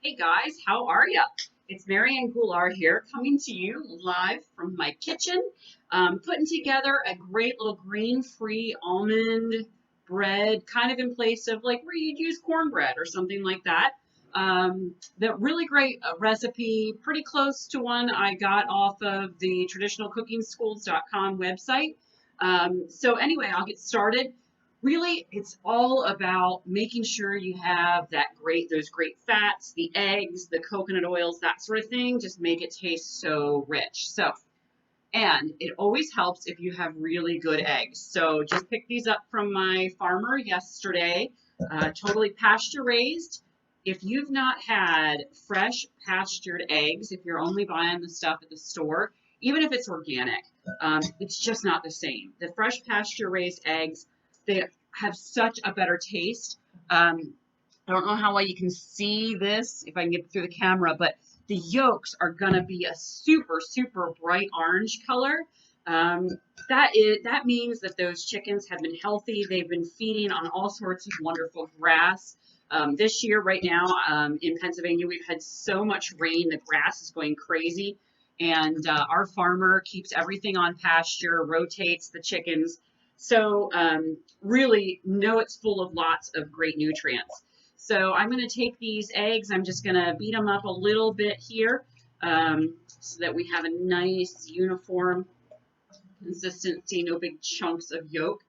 Hey guys, how are ya? It's Marianne Goulart here, coming to you live from my kitchen, putting together a great little grain-free almond bread, kind of in place of like where you'd use cornbread or something like that. The really great recipe, pretty close to one I got off of the traditionalcookingschools.com website. So anyway, I'll get started. Really, it's all about making sure you have those great fats, the eggs, the coconut oils, that sort of thing. Just make it taste so rich. And it always helps if you have really good eggs. So just picked these up from my farmer yesterday, totally pasture raised. If you've not had fresh pastured eggs, if you're only buying the stuff at the store, even if it's organic, it's just not the same. The fresh pasture raised eggs, they have such a better taste. I don't know how well you can see this, if I can get through the camera, but the yolks are going to be a super, super bright orange color. Um, that means that those chickens have been healthy. They've been feeding on all sorts of wonderful grass. This year, right now, in Pennsylvania, we've had so much rain, the grass is going crazy. And our farmer keeps everything on pasture, rotates the chickens. So really know it's full of lots of great nutrients. So I'm going to take these eggs, I'm just going to beat them up a little bit here so that we have a nice uniform consistency, no big chunks of yolk.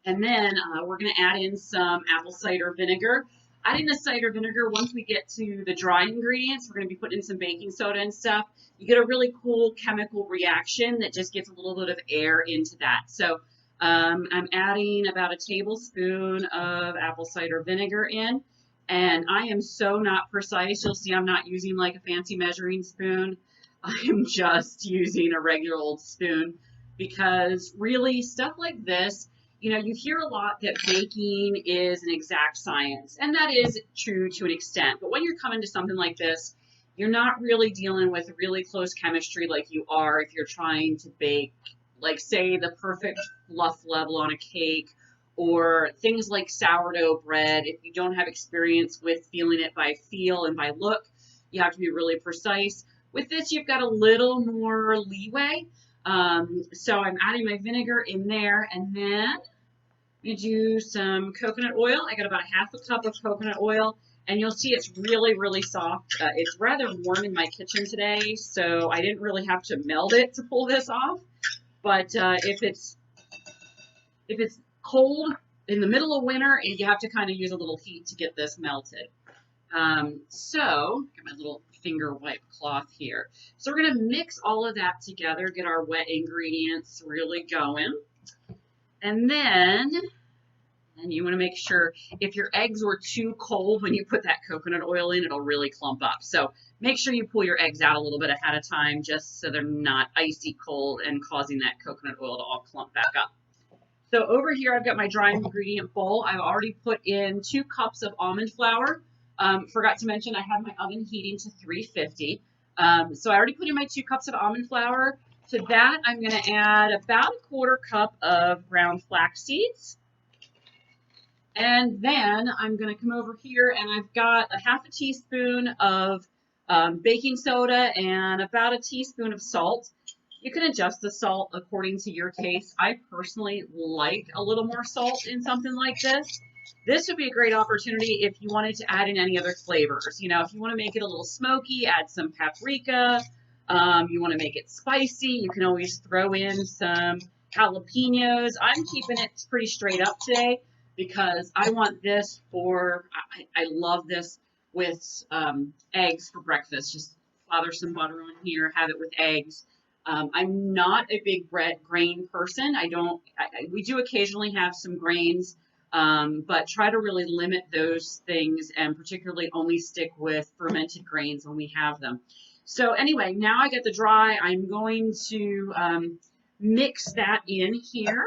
And then we're going to add in some apple cider vinegar. Adding the cider vinegar, once we get to the dry ingredients, we're going to be putting in some baking soda and stuff. You get a really cool chemical reaction that just gets a little bit of air into that. So I'm adding about a tablespoon of apple cider vinegar in. And I am so not precise. You'll see I'm not using like a fancy measuring spoon. I am just using a regular old spoon because really stuff like this, you hear a lot that baking is an exact science, and that is true to an extent. But when you're coming to something like this, you're not really dealing with really close chemistry like you are if you're trying to bake, like say the perfect fluff level on a cake or things like sourdough bread. If you don't have experience with feeling it by feel and by look, you have to be really precise. With this, you've got a little more leeway. So I'm adding my vinegar in there, and then you do some coconut oil. I got about a half a cup of coconut oil, and you'll see it's really, really soft. It's rather warm in my kitchen today, so I didn't really have to melt it to pull this off. But if it's cold in the middle of winter, you have to kind of use a little heat to get this melted. So, get my little finger wipe cloth here. So we're going to mix all of that together, get our wet ingredients really going. And then you want to make sure if your eggs were too cold when you put that coconut oil in, it'll really clump up. So make sure you pull your eggs out a little bit ahead of time just so they're not icy cold and causing that coconut oil to all clump back up. So over here, I've got my dry ingredient bowl. I've already put in 2 cups of almond flour. Forgot to mention I have my oven heating to 350. So I already put in my 2 cups of almond flour. To that, I'm going to add about a 1/4 cup of ground flax seeds. And then I'm going to come over here and I've got a half a teaspoon of baking soda and about a teaspoon of salt. You can adjust the salt according to your taste. I personally like a little more salt in something like this. This would be a great opportunity if you wanted to add in any other flavors. If you want to make it a little smoky, add some paprika. You want to make it spicy, you can always throw in some jalapenos. I'm keeping it pretty straight up today because I want this I love this with eggs for breakfast. Just lather some butter on here, have it with eggs. I'm not a big grain person. We do occasionally have some grains, but try to really limit those things and particularly only stick with fermented grains when we have them. So anyway, now I get the dry. I'm going to mix that in here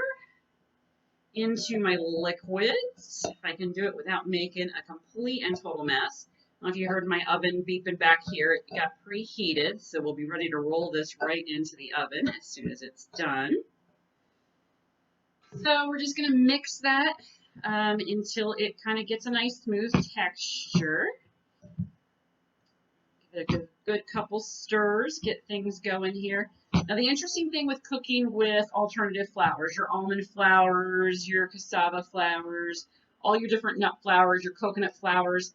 into my liquids, if I can do it without making a complete and total mess. I don't know if you heard my oven beeping back here. It got preheated, so we'll be ready to roll this right into the oven as soon as it's done. So we're just going to mix that until it kind of gets a nice smooth texture. A good couple stirs, get things going here. Now the interesting thing with cooking with alternative flours, your almond flours, your cassava flours, all your different nut flours, your coconut flours,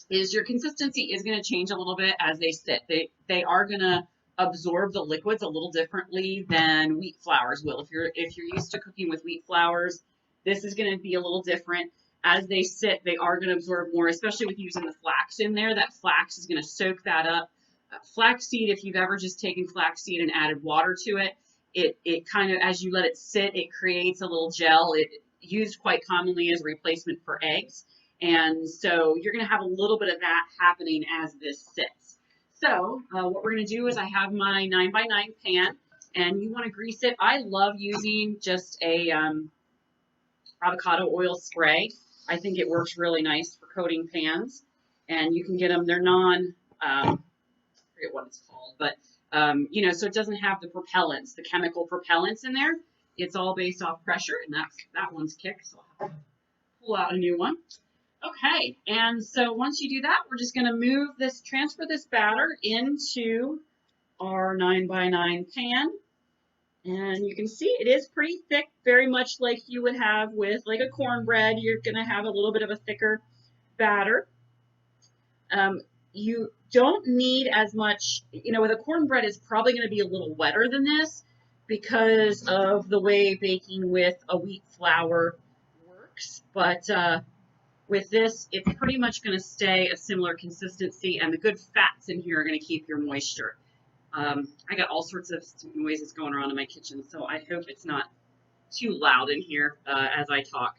is your consistency is going to change a little bit as they sit. They are going to absorb the liquids a little differently than wheat flours will. If you're used to cooking with wheat flours, this is going to be a little different. As they sit, they are going to absorb more, especially with using the flax in there. That flax is going to soak that up. Flaxseed, if you've ever just taken flaxseed and added water to it, it kind of, as you let it sit, it creates a little gel. It used quite commonly as a replacement for eggs. And so you're going to have a little bit of that happening as this sits. So what we're going to do is I have my 9x9 pan, and you want to grease it. I love using just a avocado oil spray. I think it works really nice for coating pans. And you can get them, they're I forget what it's called, but you know, so it doesn't have the propellants, the chemical propellants in there. It's all based off pressure, and that one's kicked, so I'll have to pull out a new one. Okay, and so once you do that, we're just going to transfer this batter into our 9x9 pan. And you can see it is pretty thick, very much like you would have with like a cornbread. You're going to have a little bit of a thicker batter. You don't need as much, you know, with a cornbread is probably going to be a little wetter than this because of the way baking with a wheat flour works. But with this, it's pretty much going to stay a similar consistency, and the good fats in here are going to keep your moisture. I got all sorts of noises going around in my kitchen, so I hope it's not too loud in here as I talk.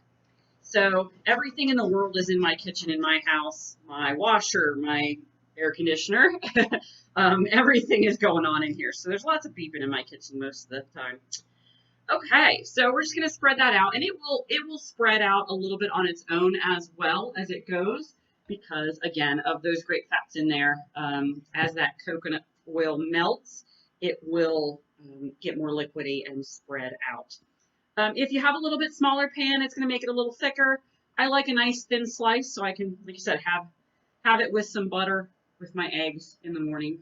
So everything in the world is in my kitchen, in my house. My washer, my air conditioner, everything is going on in here. So there's lots of beeping in my kitchen most of the time. Okay, so we're just going to spread that out, and it will spread out a little bit on its own as well as it goes because, again, of those great fats in there. As that coconut oil melts, it will get more liquidy and spread out. If you have a little bit smaller pan, it's going to make it a little thicker. I like a nice thin slice, so I can, like you said, have it with some butter with my eggs in the morning.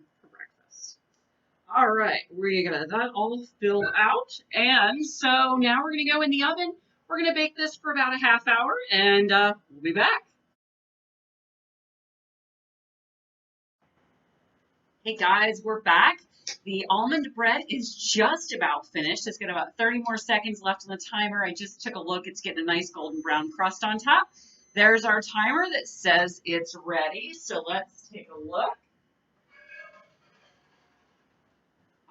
All right, we're gonna that all fill out, and so now we're gonna go in the oven. We're gonna bake this for about a half hour, and we'll be back. Hey guys, we're back. The almond bread is just about finished. It's got about 30 more seconds left on the timer. I just took a look. It's getting a nice golden brown crust on top. There's our timer that says it's ready. So let's take a look.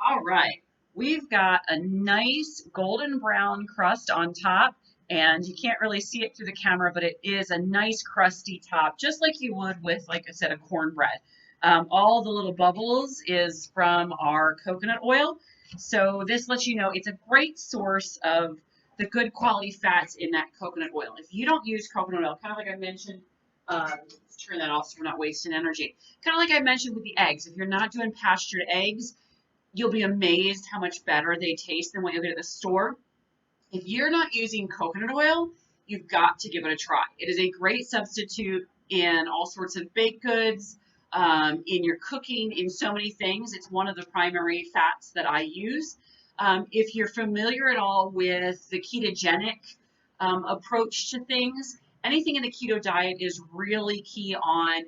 All right, we've got a nice golden brown crust on top, and you can't really see it through the camera, but it is a nice crusty top, just like you would with, like I said, a cornbread. All the little bubbles is from our coconut oil, so this lets you know it's a great source of the good quality fats in that coconut oil. If you don't use coconut oil, kind of like I mentioned, let's turn that off so we're not wasting energy. Kind of like I mentioned with the eggs, if you're not doing pastured eggs, you'll be amazed how much better they taste than what you'll get at the store. If you're not using coconut oil, you've got to give it a try. It is a great substitute in all sorts of baked goods, in your cooking, in so many things. It's one of the primary fats that I use. If you're familiar at all with the ketogenic approach to things, anything in the keto diet is really key on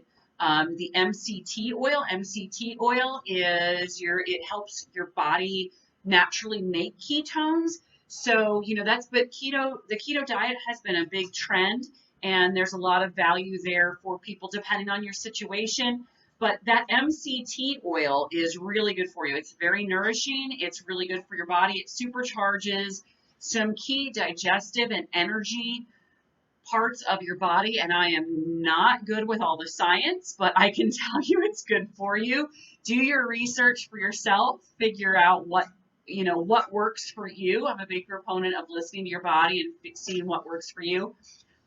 the MCT oil. MCT oil is it helps your body naturally make ketones. So, you know, the keto diet has been a big trend, and there's a lot of value there for people depending on your situation. But that MCT oil is really good for you. It's very nourishing. It's really good for your body. It supercharges some key digestive and energy parts of your body, and I am not good with all the science, but I can tell you it's good for you. Do your research for yourself, figure out what works for you. I'm a big proponent of listening to your body and seeing what works for you.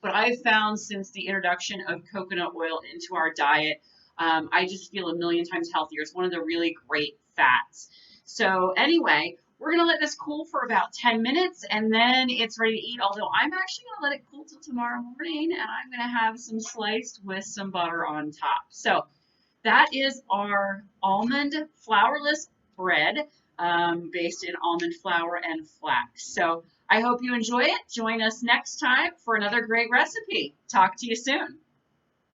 But I've found since the introduction of coconut oil into our diet, I just feel a million times healthier. It's one of the really great fats. So anyway, we're going to let this cool for about 10 minutes, and then it's ready to eat, although I'm actually going to let it cool till tomorrow morning, and I'm going to have some sliced with some butter on top. So that is our almond flourless bread based in almond flour and flax. So I hope you enjoy it. Join us next time for another great recipe. Talk to you soon.